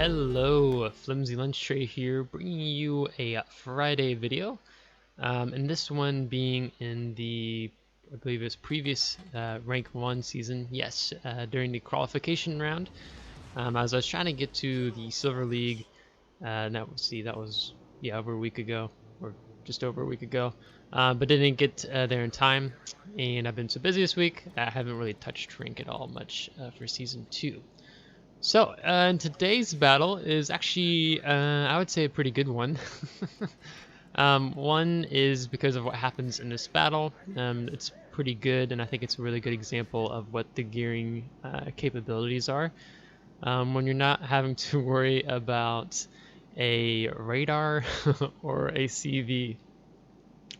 Hello, Flimsy Lunch Tray here, bringing you a Friday video. And this one being in the, I believe it's previous Rank 1 season. Yes, during the qualification round. As I was trying to get to the Silver League, that was, yeah, over a week ago, or just over a week ago. But didn't get there in time, and I've been so busy this week, I haven't really touched Rank at all much for Season 2. So, and today's battle is actually, I would say, a pretty good one. One is because of what happens in this battle. It's pretty good, and I think it's a really good example of what the gearing capabilities are. When you're not having to worry about a radar or a CV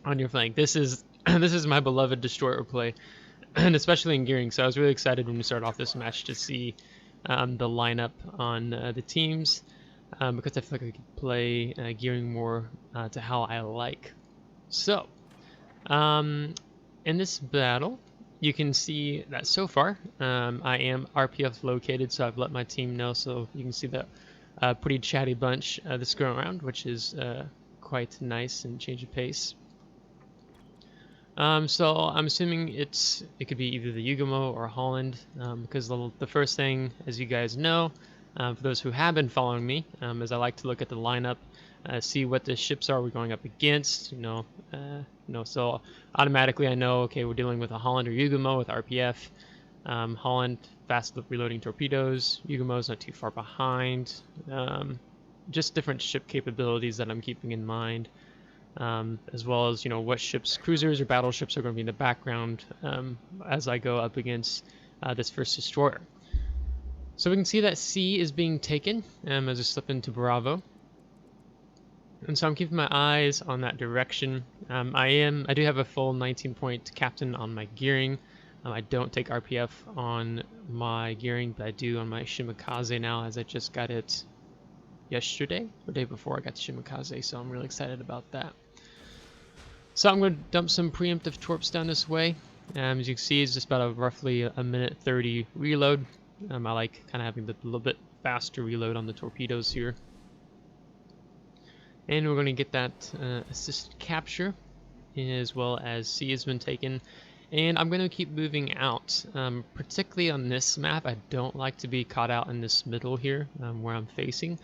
on your flank. This is this is my beloved destroyer play, and especially in gearing. So I was really excited when we started off this match to see the lineup on the teams, because I feel like I could play gearing more to how I like. So, in this battle, you can see that so far I am RPF located, so I've let my team know, so you can see that pretty chatty bunch this go around, which is quite nice and change of pace. So I'm assuming it could be either the Yugumo or Holland, because the first thing, as you guys know, for those who have been following me, is I like to look at the lineup, see what the ships are we're going up against. So automatically I know, okay, we're dealing with a Holland or Yugumo with RPF. Holland fast reloading torpedoes. Yugumo's not too far behind. Just different ship capabilities that I'm keeping in mind. As well as what ships, cruisers or battleships, are going to be in the background as I go up against this first destroyer. So we can see that C is being taken as I slip into Bravo, and so I'm keeping my eyes on that direction. I do have a full 19-point captain on my gearing. I don't take RPF on my gearing, but I do on my Shimikaze now, as I just got it yesterday or day before I got to Shimikaze, so I'm really excited about that. So I'm going to dump some preemptive torps down this way. As you can see, it's just about a roughly a minute 30 reload. I like kind of having the little bit faster reload on the torpedoes here. And we're going to get that assist capture, as well as C has been taken. And I'm going to keep moving out. Particularly on this map, I don't like to be caught out in this middle here where I'm facing.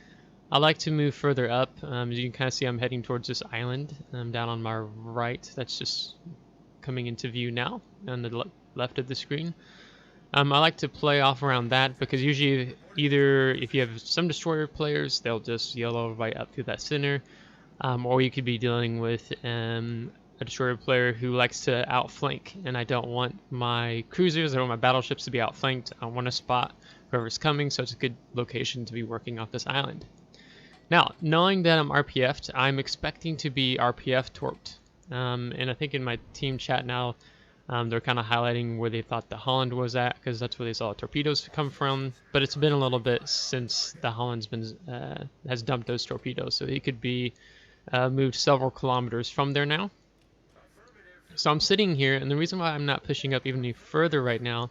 I like to move further up. As you can kind of see, I'm heading towards this island down on my right. That's just coming into view now on the left of the screen. I like to play off around that, because usually either if you have some destroyer players, they'll just yellow right up through that center, or you could be dealing with a destroyer player who likes to outflank, and I don't want my cruisers or my battleships to be outflanked. I want to spot whoever's coming, so it's a good location to be working off this island. Now, knowing that I'm RPF'd, I'm expecting to be RPF torped. And I think in my team chat now, they're kind of highlighting where they thought the Holland was at, because that's where they saw torpedoes come from. But it's been a little bit since the Holland's has dumped those torpedoes, so he could be moved several kilometers from there now. So I'm sitting here, and the reason why I'm not pushing up even any further right now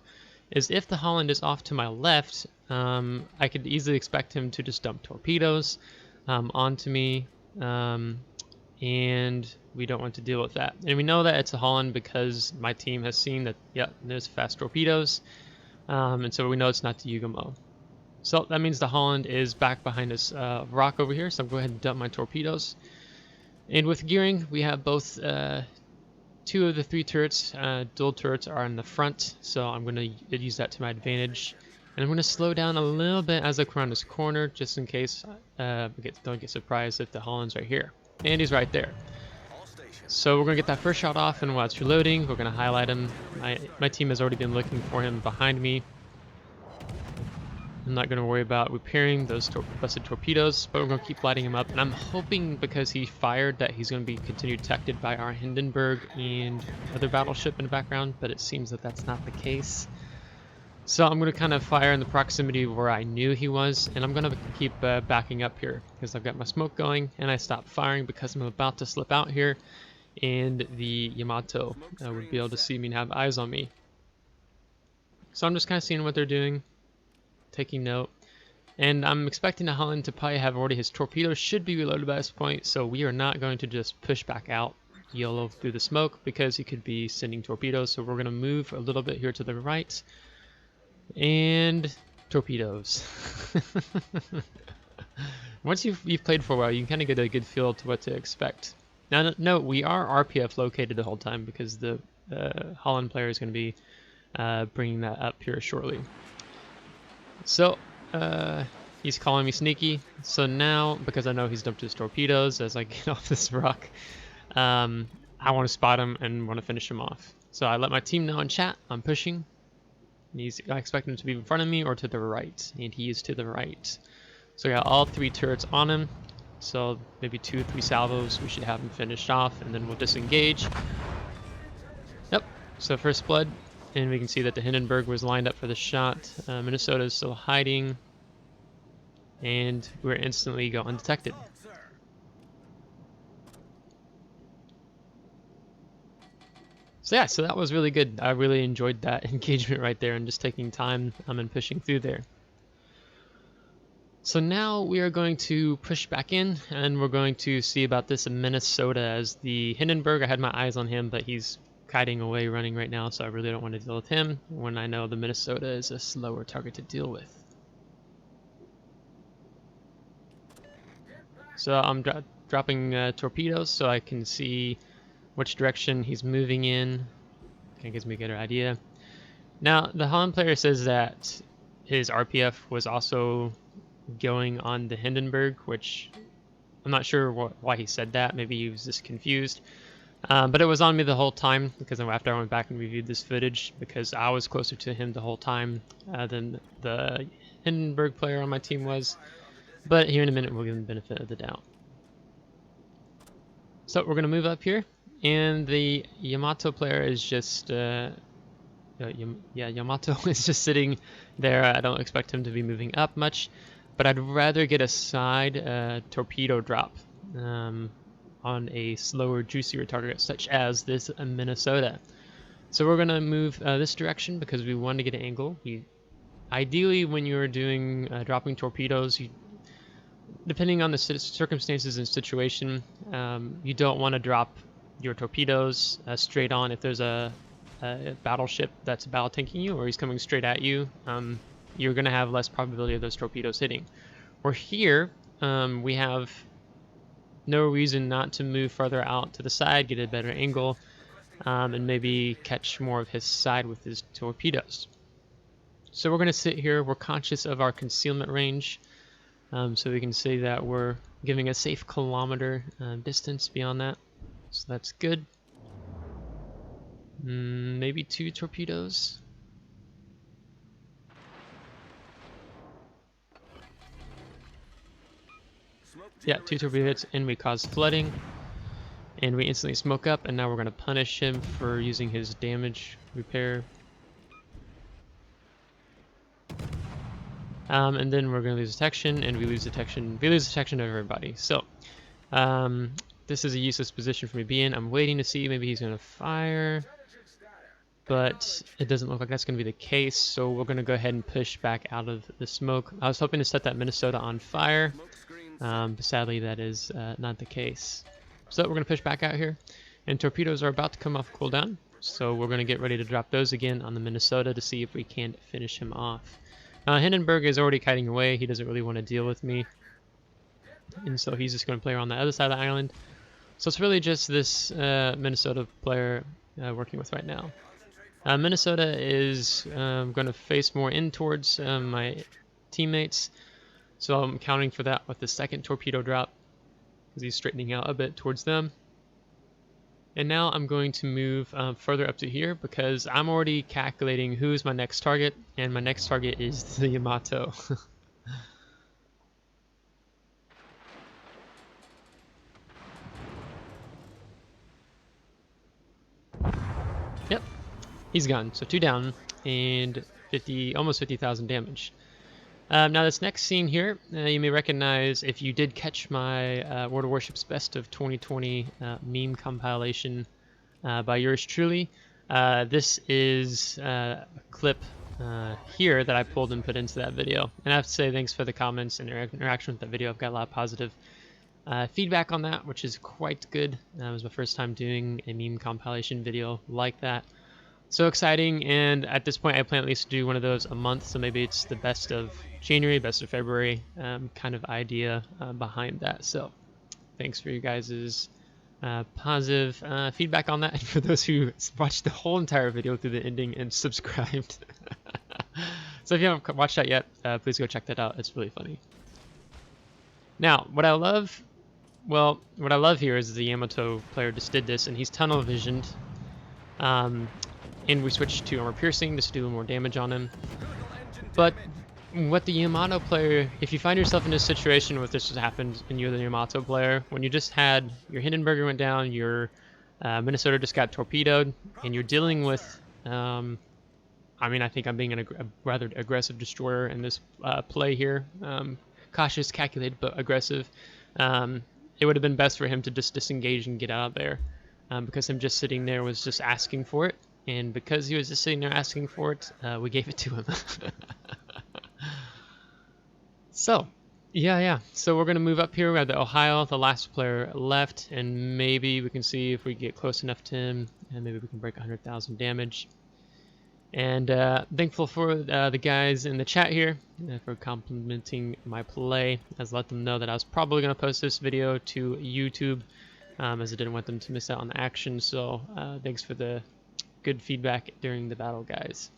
is if the Holland is off to my left, I could easily expect him to just dump torpedoes onto me, and we don't want to deal with that. And we know that it's a Holland because my team has seen that, yeah, there's fast torpedoes, and so we know it's not the Yugumo. So that means the Holland is back behind this rock over here, so I'm going to go ahead and dump my torpedoes. And with gearing, we have both two of the three turrets, dual turrets, are in the front, so I'm going to use that to my advantage. And I'm going to slow down a little bit as I come around this corner, just in case don't get surprised if the Holland's right here. And he's right there. So we're going to get that first shot off, and while it's reloading, we're going to highlight him. My team has already been looking for him behind me. I'm not going to worry about repairing those busted torpedoes, but we're going to keep lighting him up. And I'm hoping, because he fired, that he's going to be continued protected by our Hindenburg and other battleship in the background, but it seems that that's not the case. So I'm going to kind of fire in the proximity where I knew he was, and I'm going to keep backing up here, because I've got my smoke going, and I stopped firing because I'm about to slip out here, and the Yamato would be able to see me and have eyes on me. So I'm just kind of seeing what they're doing, taking note. And I'm expecting Holland to probably have already his torpedoes should be reloaded by this point, so we are not going to just push back out YOLO through the smoke because he could be sending torpedoes. So we're going to move a little bit here to the right. And torpedoes. Once you've played for a while, you can kind of get a good feel to what to expect. Now, note, we are RPF located the whole time because the Holland player is going to be bringing that up here shortly. So, he's calling me sneaky. So now, because I know he's dumped his torpedoes as I get off this rock, I want to spot him and want to finish him off. So I let my team know in chat I'm pushing. I expect him to be in front of me or to the right, and he is to the right. So I got all 3 turrets on him. So maybe 2 or 3 salvos, we should have him finished off, and then we'll disengage. Yep, so first blood, and we can see that the Hindenburg was lined up for the shot. Minnesota is still hiding, and we're instantly go undetected. So yeah, so that was really good. I really enjoyed that engagement right there and just taking time and pushing through there. So now we are going to push back in and we're going to see about this in Minnesota as the Hindenburg. I had my eyes on him, but he's kiting away running right now, so I really don't want to deal with him when I know the Minnesota is a slower target to deal with. So I'm dropping torpedoes so I can see which direction he's moving in. Kind of gives me a good idea. Now, the Holland player says that his RPF was also going on the Hindenburg, which I'm not sure why he said that. Maybe he was just confused. But it was on me the whole time because after I went back and reviewed this footage, because I was closer to him the whole time than the Hindenburg player on my team was. But here in a minute, we'll give him the benefit of the doubt. So we're going to move up here, and the Yamato player is just, Yamato is just sitting there. I don't expect him to be moving up much, but I'd rather get a side torpedo drop on a slower, juicier target, such as this Minnesota. So we're going to move this direction because we want to get an angle. Ideally, when you're doing dropping torpedoes, depending on the circumstances and situation, you don't want to drop your torpedoes straight on. If there's a battleship that's battle tanking you or he's coming straight at you, you're going to have less probability of those torpedoes hitting. Or here, we have no reason not to move further out to the side, get a better angle, and maybe catch more of his side with his torpedoes. So we're going to sit here. We're conscious of our concealment range. So we can see that we're giving a safe kilometer distance beyond that. So that's good. Maybe 2 torpedoes. Yeah, 2 torpedo hits, and we cause flooding. And we instantly smoke up, and now we're going to punish him for using his damage repair. And then we're going to lose detection, and we lose detection. We lose detection of everybody. So this is a useless position for me to be in. I'm waiting to see. Maybe he's going to fire, but it doesn't look like that's going to be the case. So we're going to go ahead and push back out of the smoke. I was hoping to set that Minnesota on fire, but sadly that is not the case. So we're going to push back out here, and torpedoes are about to come off cooldown. So we're going to get ready to drop those again on the Minnesota to see if we can finish him off. Hindenburg is already kiting away. He doesn't really want to deal with me. And so he's just going to play around the other side of the island. So it's really just this Minnesota player working with right now. Minnesota is going to face more in towards my teammates. So I'm counting for that with the second torpedo drop because he's straightening out a bit towards them. And now I'm going to move further up to here because I'm already calculating who's my next target, and my next target is the Yamato. Yep, he's gone. So 2 down and almost 50,000 damage. Now this next scene here, you may recognize if you did catch my World of Warships Best of 2020 meme compilation by yours truly. This is a clip here that I pulled and put into that video. And I have to say thanks for the comments and interaction with that video. I've got a lot of positive feedback on that, which is quite good. It was my first time doing a meme compilation video like that. So exciting, and at this point I plan at least to do one of those a month, so maybe it's the best of January, best of February kind of idea behind that. So thanks for you guys' positive feedback on that, and for those who watched the whole entire video through the ending and subscribed. So if you haven't watched that yet, please go check that out. It's really funny. Now, what I love here is the Yamato player just did this, and he's tunnel visioned. And we switched to armor piercing just to do more damage on him. But what the Yamato player, if you find yourself in a situation where this has happened and you're the Yamato player, when you just had your Hindenburger went down, your Minnesota just got torpedoed, and you're dealing with, I mean, I think I'm being a rather aggressive destroyer in this play here. Cautious, calculated, but aggressive. It would have been best for him to just disengage and get out of there, because him just sitting there was just asking for it. And because he was just sitting there asking for it, we gave it to him. So, yeah. So we're going to move up here. We have the Ohio, the last player left, and maybe we can see if we get close enough to him, and maybe we can break 100,000 damage. And thankful for the guys in the chat here for complimenting my play, as let them know that I was probably going to post this video to YouTube, as I didn't want them to miss out on the action. So thanks for the good feedback during the battle, guys.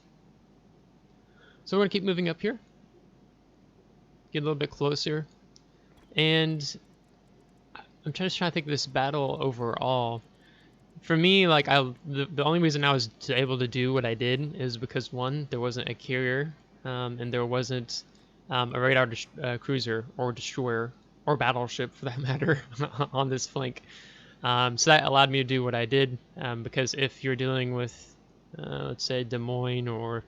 So we're going to keep moving up here, get a little bit closer, and I'm just trying to think of this battle overall. For me, like the only reason I was able to do what I did is because, one, there wasn't a carrier, and there wasn't a radar cruiser or destroyer or battleship for that matter on this flank. So that allowed me to do what I did, because if you're dealing with, let's say, Des Moines or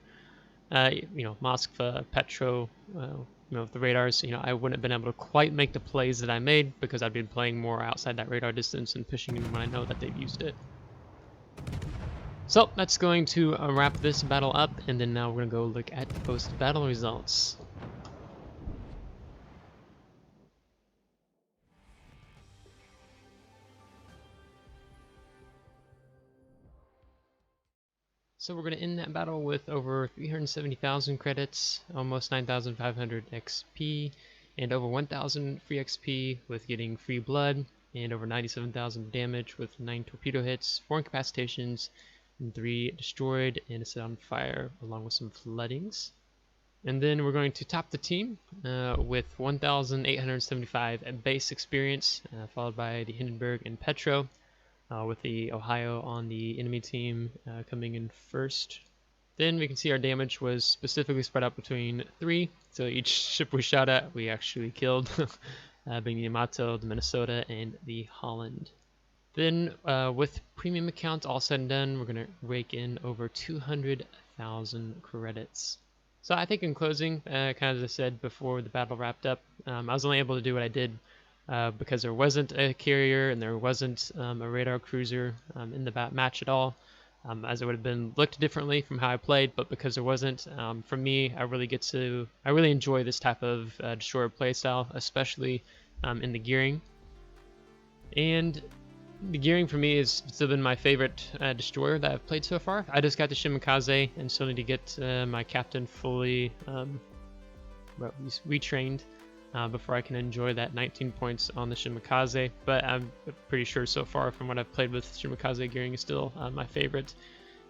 Moskva, Petro, the radars, I wouldn't have been able to quite make the plays that I made because I've been playing more outside that radar distance and pushing them when I know that they've used it. So that's going to wrap this battle up, and then now we're going to go look at post-battle results. So we're going to end that battle with over 370,000 credits, almost 9,500 XP, and over 1,000 free XP with getting free blood, and over 97,000 damage with 9 torpedo hits, 4 incapacitations, and 3 destroyed and set on fire, along with some floodings. And then we're going to top the team with 1,875 base experience, followed by the Hindenburg and Petro, with the Ohio on the enemy team coming in first. Then we can see our damage was specifically spread out between 3, so each ship we shot at we actually killed, being the Yamato, the Minnesota, and the Holland. Then with premium accounts all said and done, we're going to rake in over 200,000 credits. So I think in closing, kind of as I said before the battle wrapped up, I was only able to do what I did because there wasn't a carrier and there wasn't a radar cruiser in the match at all, as it would have been looked differently from how I played. But because there wasn't, for me, I really enjoy this type of destroyer playstyle, especially in the gearing. And the gearing for me has still been my favorite destroyer that I've played so far. I just got the Shimakaze and still need to get my captain fully retrained before I can enjoy that 19 points on the Shimakaze. But I'm pretty sure so far from what I've played with, Shimakaze gearing is still my favorite.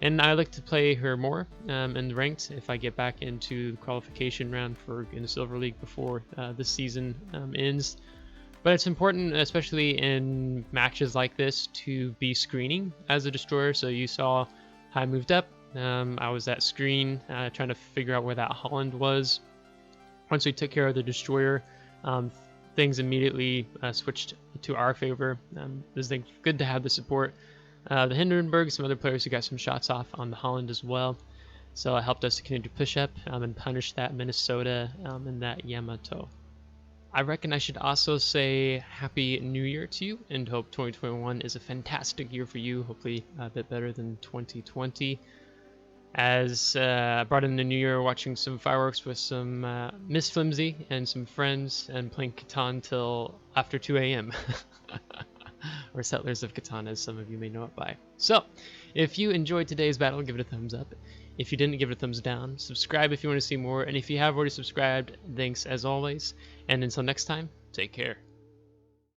And I like to play her more in the ranked if I get back into the qualification round in the Silver League before this season ends. But it's important, especially in matches like this, to be screening as a destroyer. So you saw how I moved up. I was at screen trying to figure out where that Holland was. Once we took care of the destroyer, things immediately switched to our favor. It's good to have the support. The Hindenburg, some other players who got some shots off on the Holland as well. So it helped us to continue to push up and punish that Minnesota and that Yamato. I reckon I should also say Happy New Year to you, and hope 2021 is a fantastic year for you, hopefully a bit better than 2020. as I brought in the new year watching some fireworks with some Miss Flimsy and some friends and playing Catan till after 2 a.m. or Settlers of Catan, as some of you may know it by. So, if you enjoyed today's battle, give it a thumbs up. If you didn't, give it a thumbs down. Subscribe if you want to see more, and if you have already subscribed, thanks as always. And until next time, take care.